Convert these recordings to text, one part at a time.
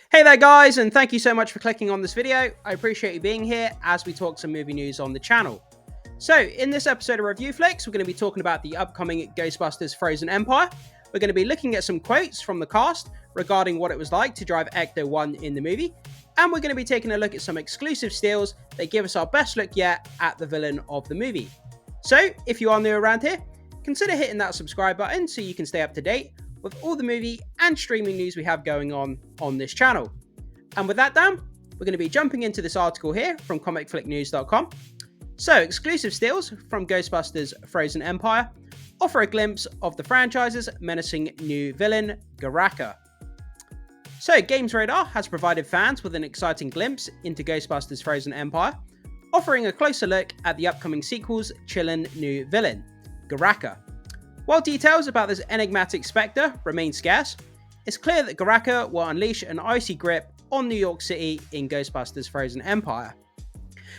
Hey there guys, and thank you so much for clicking on this video. I appreciate you being here as we talk some movie news on the channel. So in this episode of Review Flicks, we're going to be talking about the upcoming Ghostbusters Frozen Empire. We're going to be looking at some quotes from the cast regarding what it was like to drive Ecto 1 in the movie. And we're going to be taking a look at some exclusive steals that give us our best look yet at the villain of the movie. So if you are new around here, consider hitting that subscribe button so you can stay up to date with all the movie and streaming news we have going on this channel. And with that done, we're going to be jumping into this article here from comicflicknews.com. So, exclusive steals from Ghostbusters Frozen Empire offer a glimpse of the franchise's menacing new villain, Garraka. So, Games Radar has provided fans with an exciting glimpse into Ghostbusters Frozen Empire, offering a closer look at the upcoming sequel's chilling new villain, Garraka. While details about this enigmatic spectre remain scarce, it's clear that Garraka will unleash an icy grip on New York City in Ghostbusters Frozen Empire.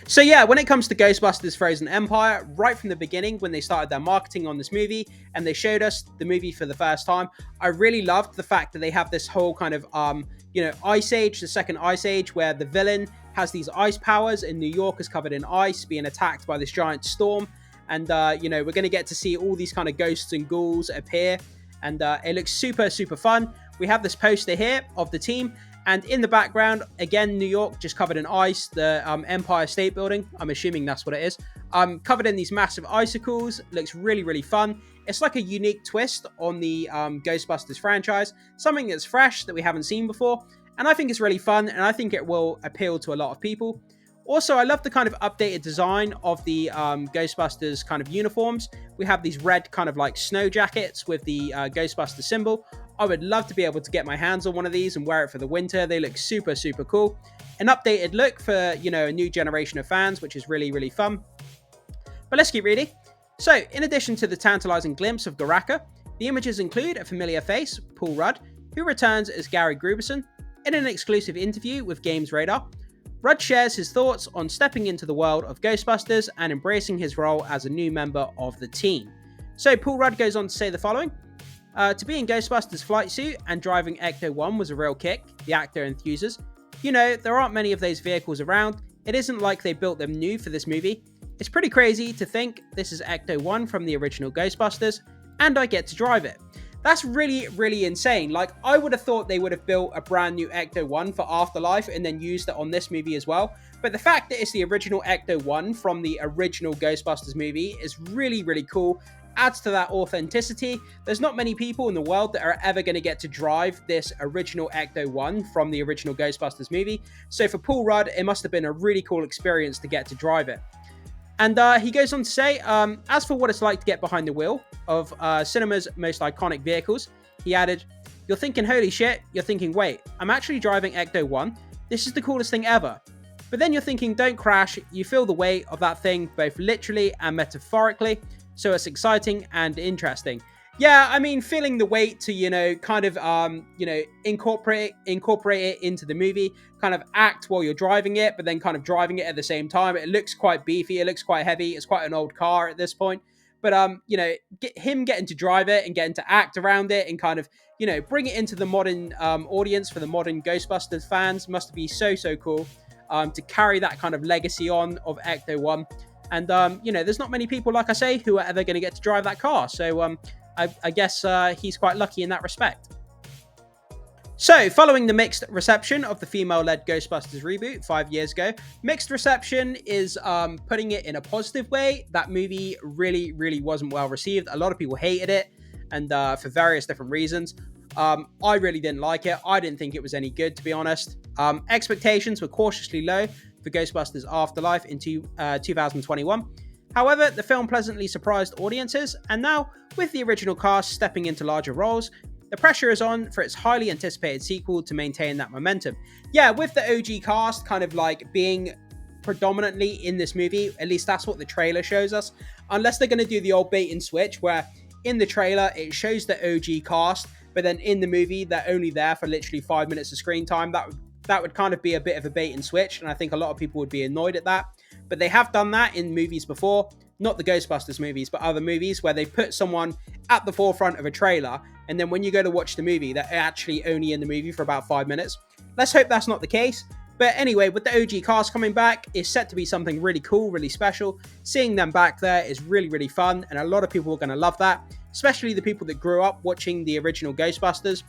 So yeah, when it comes to Ghostbusters Frozen Empire, right from the beginning when they started their marketing on this movie and they showed us the movie for the first time, I really loved the fact that they have this whole kind of, Ice Age, the second Ice Age, where the villain has these ice powers and New York is covered in ice, being attacked by this giant storm. And, we're going to get to see all these kind of ghosts and ghouls appear. And it looks super, super fun. We have this poster here of the team. And in the background, again, New York just covered in ice. The Empire State Building, I'm assuming that's what it is. Covered in these massive icicles. Looks really, really fun. It's like a unique twist on the Ghostbusters franchise. Something that's fresh that we haven't seen before. And I think it's really fun. And I think it will appeal to a lot of people. Also, I love the kind of updated design of the Ghostbusters kind of uniforms. We have these red kind of like snow jackets with the Ghostbusters symbol. I would love to be able to get my hands on one of these and wear it for the winter. They look super, super cool. An updated look for, a new generation of fans, which is really, really fun. But let's keep reading. So, in addition to the tantalizing glimpse of Garraka, the images include a familiar face, Paul Rudd, who returns as Gary Gruberson. In an exclusive interview with Games Radar, Rudd shares his thoughts on stepping into the world of Ghostbusters and embracing his role as a new member of the team. So Paul Rudd goes on to say the following. To be in Ghostbusters flight suit and driving Ecto 1 was a real kick, the actor enthuses. There aren't many of those vehicles around. It isn't like they built them new for this movie. It's pretty crazy to think this is Ecto 1 from the original Ghostbusters, and I get to drive it. That's really, really insane. Like, I would have thought they would have built a brand new Ecto 1 for Afterlife and then used it on this movie as well. But the fact that it's the original Ecto 1 from the original Ghostbusters movie is really, really cool. Adds to that authenticity. There's not many people in the world that are ever going to get to drive this original Ecto 1 from the original Ghostbusters movie. So for Paul Rudd, it must have been a really cool experience to get to drive it. And he goes on to say, as for what it's like to get behind the wheel of cinema's most iconic vehicles, he added, you're thinking, holy shit, you're thinking, wait, I'm actually driving Ecto 1. This is the coolest thing ever. But then you're thinking, don't crash. You feel the weight of that thing, both literally and metaphorically. So it's exciting and interesting. Yeah, I mean, feeling the weight to, incorporate it into the movie, kind of act while you're driving it, but then kind of driving it at the same time. It looks quite beefy. It looks quite heavy. It's quite an old car at this point. But, him getting to drive it and getting to act around it and kind of, bring it into the modern audience for the modern Ghostbusters fans must be so, so cool to carry that kind of legacy on of Ecto 1. And, there's not many people, like I say, who are ever going to get to drive that car. So, I guess he's quite lucky in that respect. So, following the mixed reception of the female-led Ghostbusters reboot 5 years ago, mixed reception is putting it in a positive way. That movie really, really wasn't well received. A lot of people hated it, and for various different reasons. I really didn't like it. I didn't think it was any good, to be honest. Expectations were cautiously low for Ghostbusters Afterlife in 2021. However, the film pleasantly surprised audiences, and now, with the original cast stepping into larger roles, the pressure is on for its highly anticipated sequel to maintain that momentum. Yeah, with the OG cast kind of like being predominantly in this movie, at least that's what the trailer shows us, unless they're going to do the old bait and switch where in the trailer it shows the OG cast, but then in the movie they're only there for literally 5 minutes of screen time. That would kind of be a bit of a bait and switch, and I think a lot of people would be annoyed at that. But they have done that in movies before, not the Ghostbusters movies, but other movies where they put someone at the forefront of a trailer, and then when you go to watch the movie, they're actually only in the movie for about 5 minutes. Let's hope that's not the case. But anyway, with the OG cast coming back, it's set to be something really cool, really special. Seeing them back there is really, really fun, and a lot of people are going to love that, especially the people that grew up watching the original Ghostbusters.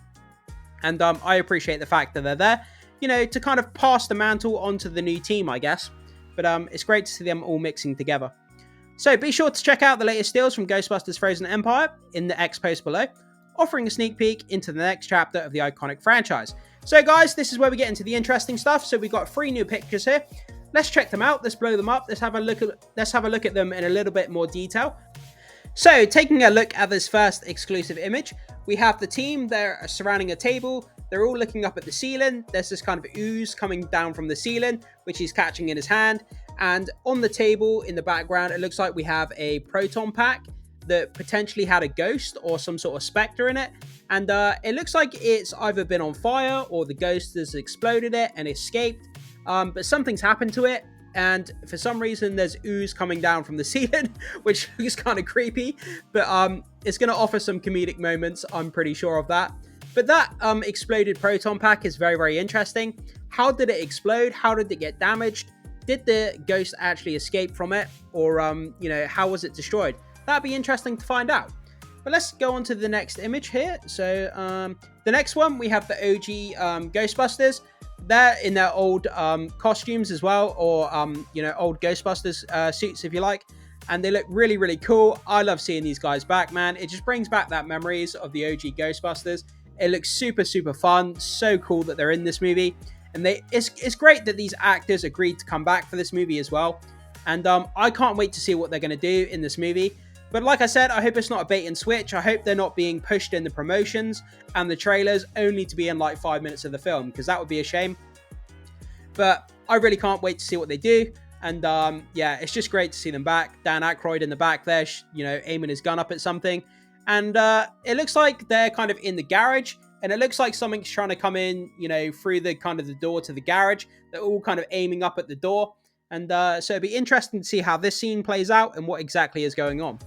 And I appreciate the fact that they're there, you know, to kind of pass the mantle onto the new team, I guess. But it's great to see them all mixing together. So be sure to check out the latest deals from Ghostbusters Frozen Empire in the X post below, offering a sneak peek into the next chapter of the iconic franchise. So guys, this is where we get into the interesting stuff. So we've got 3 new pictures here. Let's check them out. Let's blow them up. Let's have a look at them in a little bit more detail. So taking a look at this first exclusive image, we have the team. They're surrounding a table. They're all looking up at the ceiling. There's this kind of ooze coming down from the ceiling, which he's catching in his hand. And on the table in the background, it looks like we have a proton pack that potentially had a ghost or some sort of specter in it. And it looks like it's either been on fire or the ghost has exploded it and escaped. But something's happened to it. And for some reason, there's ooze coming down from the ceiling, which looks kind of creepy. But it's going to offer some comedic moments. I'm pretty sure of that. But that exploded proton pack is very, very interesting. How did it explode? How did it get damaged? Did the ghost actually escape from it? Or, you know, how was it destroyed? That'd be interesting to find out. But let's go on to the next image here. So the next one, we have the OG Ghostbusters. They're in their old costumes as well, or, you know, old Ghostbusters suits, if you like. And they look really, really cool. I love seeing these guys back, man. It just brings back that memories of the OG Ghostbusters. It looks super, super fun. So cool that they're in this movie. And it's great that these actors agreed to come back for this movie as well. And I can't wait to see what they're going to do in this movie. But like I said, I hope it's not a bait and switch. I hope they're not being pushed in the promotions and the trailers only to be in like 5 minutes of the film, because that would be a shame. But I really can't wait to see what they do. And yeah, it's just great to see them back. Dan Aykroyd in the back there, you know, aiming his gun up at something. And it looks like they're kind of in the garage. And it looks like something's trying to come in, you know, through the kind of the door to the garage. They're all kind of aiming up at the door. And so it'd be interesting to see how this scene plays out and what exactly is going on.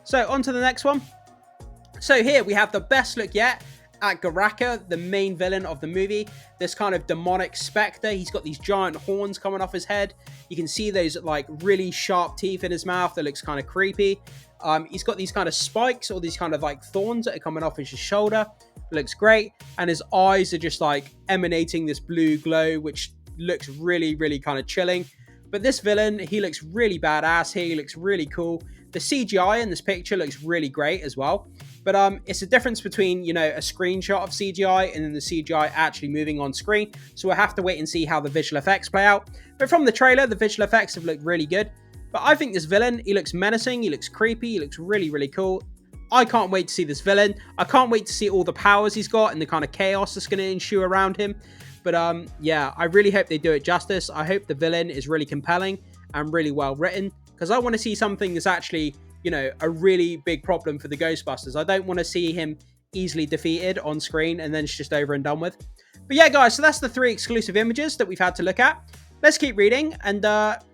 So on to the next one. So here we have the best look yet at Garraka, the main villain of the movie. This kind of demonic specter. He's got these giant horns coming off his head. You can see those like really sharp teeth in his mouth that looks kind of creepy. He's got these kind of spikes or these kind of like thorns that are coming off his shoulder. It looks great. And his eyes are just like emanating this blue glow, which looks really, really kind of chilling. But this villain, he looks really badass here. He looks really cool. The CGI in this picture looks really great as well. But it's a difference between, you know, a screenshot of CGI and then the CGI actually moving on screen. So we'll have to wait and see how the visual effects play out. But from the trailer, the visual effects have looked really good. But I think this villain, he looks menacing. He looks creepy. He looks really, really cool. I can't wait to see this villain. I can't wait to see all the powers he's got and the kind of chaos that's going to ensue around him. But yeah, I really hope they do it justice. I hope the villain is really compelling and really well written, because I want to see something that's actually, you know, a really big problem for the Ghostbusters. I don't want to see him easily defeated on screen and then it's just over and done with. But yeah, guys, so that's the 3 exclusive images that we've had to look at. Let's keep reading and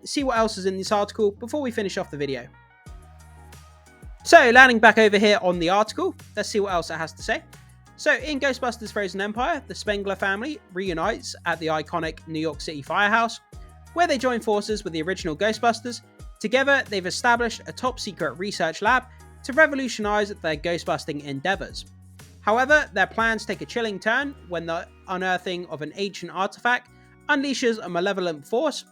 see what else is in this article before we finish off the video. So, landing back over here on the article, let's see what else it has to say. So, in Ghostbusters Frozen Empire, the Spengler family reunites at the iconic New York City firehouse, where they join forces with the original Ghostbusters. Together, they've established a top-secret research lab to revolutionize their ghostbusting endeavors. However, their plans take a chilling turn when the unearthing of an ancient artifact unleashes a malevolent force.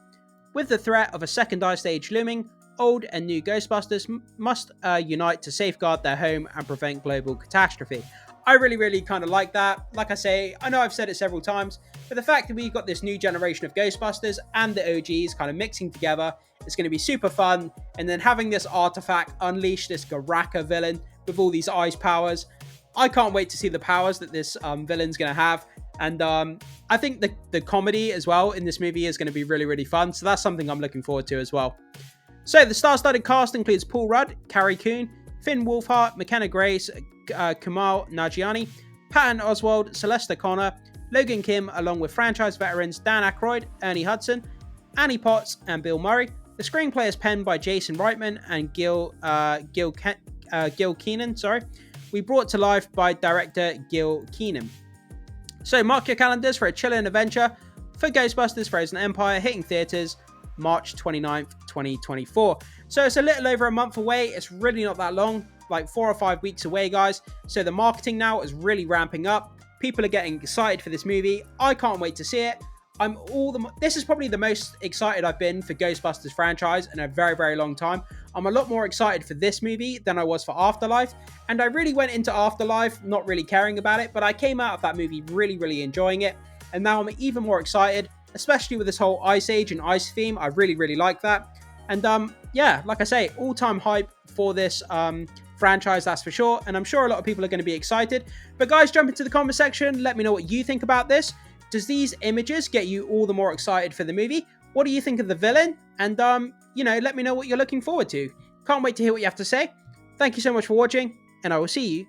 With the threat of a second ice age looming, old and new Ghostbusters must unite to safeguard their home and prevent global catastrophe. I really, really kind of like that. Like I say, I know I've said it several times, but the fact that we've got this new generation of Ghostbusters and the OGs kind of mixing together, it's going to be super fun. And then having this artifact unleash this Garraka villain with all these ice powers, I can't wait to see the powers that this villain's going to have. And I think the comedy as well in this movie is going to be really, really fun. So that's something I'm looking forward to as well. So the star-studded cast includes Paul Rudd, Carrie Coon, Finn Wolfhard, McKenna Grace, Kamal Nanjiani, Patton Oswalt, Celeste Connor, Logan Kim, along with franchise veterans Dan Aykroyd, Ernie Hudson, Annie Potts, and Bill Murray. The screenplay is penned by Jason Reitman and Gil Keenan. Sorry, we brought to life by director Gil Keenan. So mark your calendars for a chilling adventure for Ghostbusters Frozen Empire, hitting theaters March 29th, 2024. So it's a little over a month away. It's really not that long, like 4 or 5 weeks away, guys. So the marketing now is really ramping up. People are getting excited for this movie. I can't wait to see it. This is probably the most excited I've been for Ghostbusters franchise in a very, very long time. I'm a lot more excited for this movie than I was for Afterlife. And I really went into Afterlife not really caring about it, but I came out of that movie really, really enjoying it. And now I'm even more excited, especially with this whole Ice Age and Ice theme. I really, really like that. And yeah, like I say, all-time hype for this franchise, that's for sure. And I'm sure a lot of people are going to be excited. But guys, jump into the comment section. Let me know what you think about this. Does these images get you all the more excited for the movie? What do you think of the villain? And, you know, let me know what you're looking forward to. Can't wait to hear what you have to say. Thank you so much for watching, and I will see you